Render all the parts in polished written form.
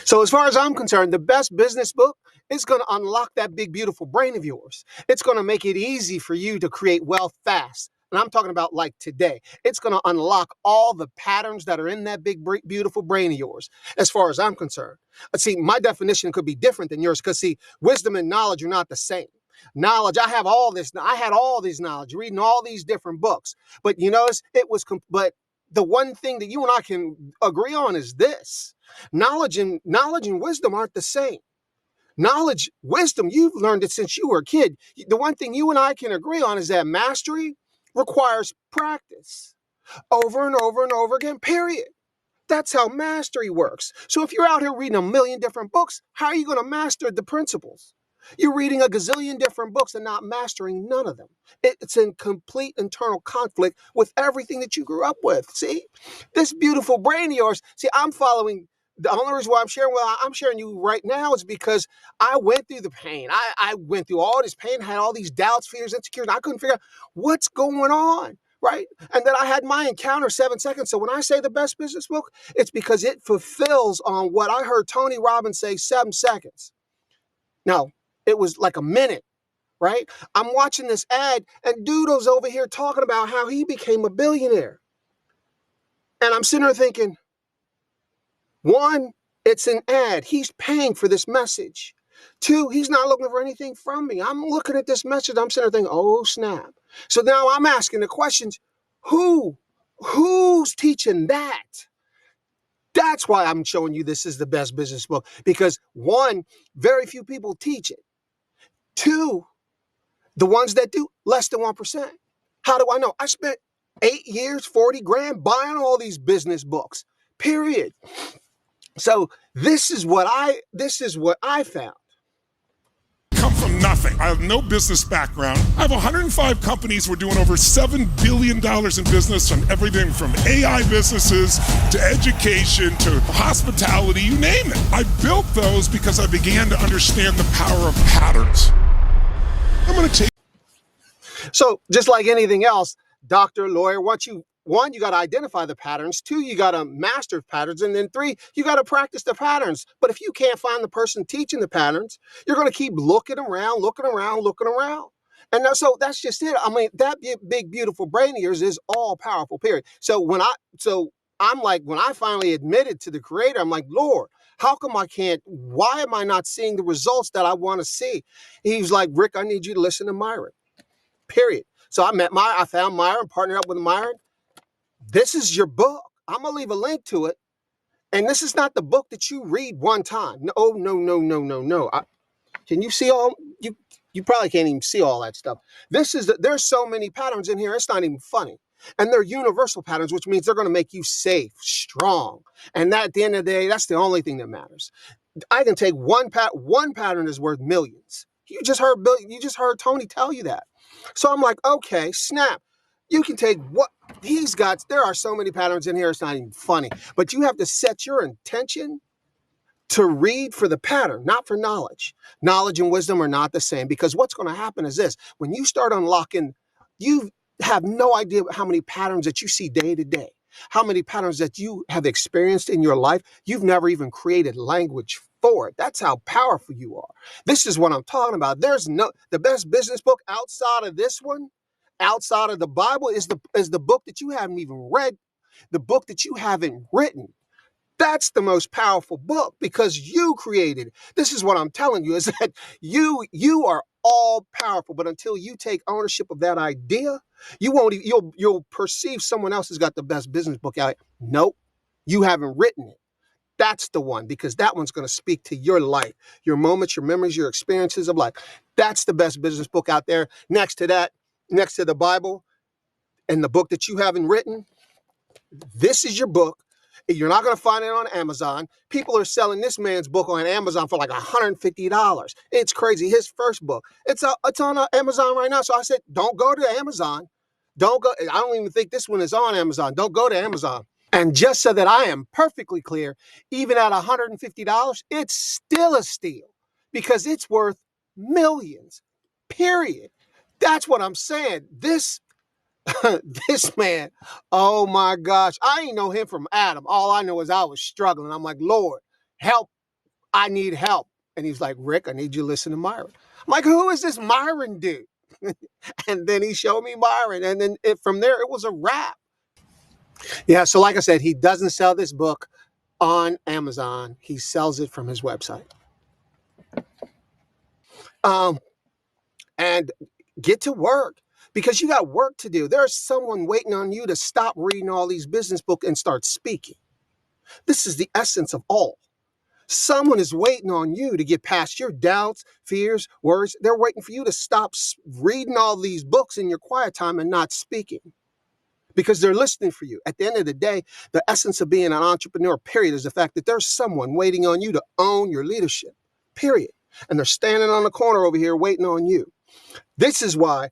So as far as I'm concerned, the best business book is going to unlock that big, beautiful brain of yours. It's going to make it easy for you to create wealth fast. And I'm talking about like today. It's going to unlock all the patterns that are in that big, beautiful brain of yours, as far as I'm concerned. But see, my definition could be different than yours because, see, wisdom and knowledge are not the same. Knowledge, I had all this knowledge, reading all these different books. But you notice but the one thing that you and I can agree on is this. Knowledge and wisdom aren't the same. Knowledge, wisdom, you've learned it since you were a kid. The one thing you and I can agree on is that mastery requires practice over and over and over again, period. That's how mastery works. So if you're out here reading a million different books, how are you going to master the principles? You're reading a gazillion different books and not mastering none of them. It's in complete internal conflict with everything that you grew up with. See, this beautiful brain of yours, see, I'm following. The only reason why I'm sharing you right now is because I went through the pain. I went through all this pain, had all these doubts, fears, insecurities. I couldn't figure out what's going on, right? And then I had my encounter 7 seconds. So when I say the best business book, it's because it fulfills on what I heard Tony Robbins say 7 seconds. No, it was like a minute, right? I'm watching this ad and Doodle's over here talking about how he became a billionaire. And I'm sitting there thinking, one, it's an ad. He's paying for this message. Two, he's not looking for anything from me. I'm looking at this message. I'm sitting there thinking, oh, snap. So now I'm asking the questions, who's teaching that? That's why I'm showing you this is the best business book. Because one, very few people teach it. Two, the ones that do, less than 1%. How do I know? I spent 8 years, 40 grand buying all these business books, period. So this is what I found. Come from nothing. I have no business background. I have 105 companies. We're doing over $7 billion in business, from everything from AI businesses to education to hospitality, you name it. I built those because I began to understand the power of patterns. I'm going to take. So just like anything else, doctor, lawyer, you got to identify the patterns. Two, you got to master patterns. And then three, you got to practice the patterns. But if you can't find the person teaching the patterns, you're going to keep looking around. And so that's just it. I mean, that big, beautiful brain of yours is all powerful, period. So I'm like, when I finally admitted to the creator, I'm like, Lord, how come why am I not seeing the results that I want to see? He was like, Rick, I need you to listen to Myron, period. So I found Myron, partnered up with Myron. This is your book. I'm going to leave a link to it. And this is not the book that you read one time. No. Can you see all? You probably can't even see all that stuff. There's so many patterns in here. It's not even funny. And they're universal patterns, which means they're going to make you safe, strong. And that, at the end of the day, that's the only thing that matters. I can take one pattern is worth millions. You just heard Tony tell you that. So I'm like, okay, snap. You can take what he's got. There are so many patterns in here, it's not even funny. But you have to set your intention to read for the pattern, not for knowledge. Knowledge and wisdom are not the same, because what's going to happen is this. When you start unlocking, you have no idea how many patterns that you see day to day, how many patterns that you have experienced in your life. You've never even created language for it. That's how powerful you are. This is what I'm talking about. The best business book outside of this one, outside of the Bible, is the book that you haven't even read, the book that you haven't written. That's the most powerful book, because you created it. This is what I'm telling you, is that you are all powerful, but until you take ownership of that idea, you'll perceive someone else has got the best business book out. Nope, you haven't written it. That's the one, because that one's going to speak to your life, your moments, your memories, your experiences of life. That's the best business book out there. Next to the Bible and the book that you haven't written, this is your book. You're not going to find it on Amazon. People are selling this man's book on Amazon for like $150. It's crazy. His first book. It's on Amazon right now. So I said, don't go to Amazon. Don't go. I don't even think this one is on Amazon. Don't go to Amazon. And just so that I am perfectly clear, even at $150, it's still a steal, because it's worth millions, period. That's what I'm saying. This man, oh my gosh, I ain't know him from Adam. All I know is I was struggling. I'm like, Lord, help I need help. And he's like, Rick, I need you to listen to Myron. I'm like, who is this Myron dude? And then he showed me Myron. And then from there, it was a wrap. Yeah. So like I said, he doesn't sell this book on Amazon. He sells it from his website. And get to work, because you got work to do. There's someone waiting on you to stop reading all these business books and start speaking. This is the essence of all. Someone is waiting on you to get past your doubts, fears, worries. They're waiting for you to stop reading all these books in your quiet time and not speaking, because they're listening for you. At the end of the day, the essence of being an entrepreneur, period, is the fact that there's someone waiting on you to own your leadership, period. And they're standing on the corner over here waiting on you. This is why,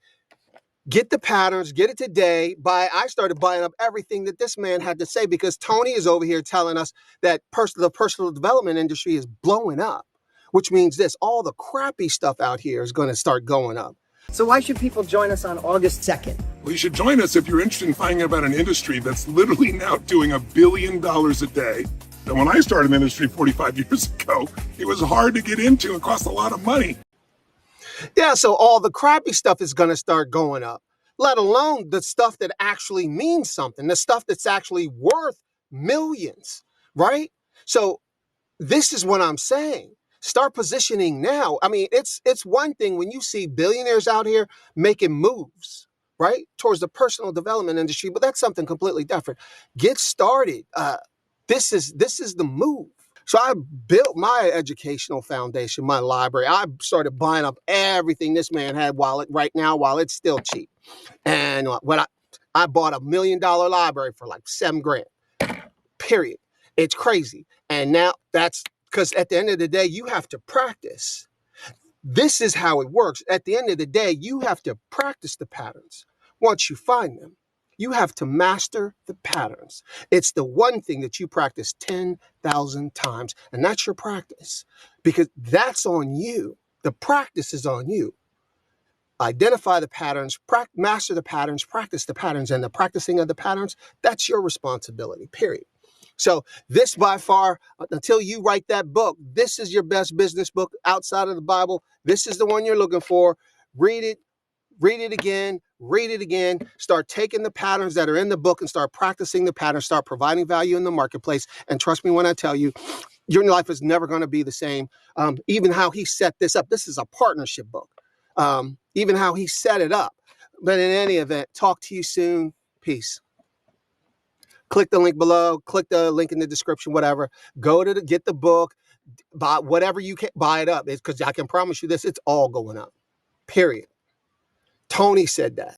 get the patterns, get it today. I started buying up everything that this man had to say, because Tony is over here telling us that the personal development industry is blowing up, which means this, all the crappy stuff out here is going to start going up. So why should people join us on August 2nd? Well, you should join us if you're interested in finding out about an industry that's literally now doing $1 billion a day. And when I started in the industry 45 years ago, it was hard to get into and cost a lot of money. Yeah, so all the crappy stuff is going to start going up, let alone the stuff that actually means something, the stuff that's actually worth millions, right? So this is what I'm saying. Start positioning now. I mean, it's one thing when you see billionaires out here making moves, right, towards the personal development industry, but that's something completely different. Get started. This is the move. So I built my educational foundation, my library. I started buying up everything this man had while it's still cheap. And I bought $1 million library for like $7,000, period. It's crazy. And now that's because at the end of the day, you have to practice. This is how it works. At the end of the day, you have to practice the patterns. Once you find them, you have to master the patterns. It's the one thing that you practice 10,000 times, and that's your practice, because that's on you. The practice is on you. Identify the patterns, master the patterns, practice the patterns, and the practicing of the patterns, that's your responsibility, period. So this, by far, until you write that book, this is your best business book outside of the Bible. This is the one you're looking for. Read it again, start taking the patterns that are in the book and start practicing the patterns, start providing value in the marketplace. And trust me when I tell you, your life is never going to be the same. Even how he set this up, this is a partnership book. Even how he set it up. But in any event, talk to you soon. Peace. Click the link below, click the link in the description, whatever. Go to get the book, buy whatever you can, buy it up. Because I can promise you this, it's all going up, period. Tony said that.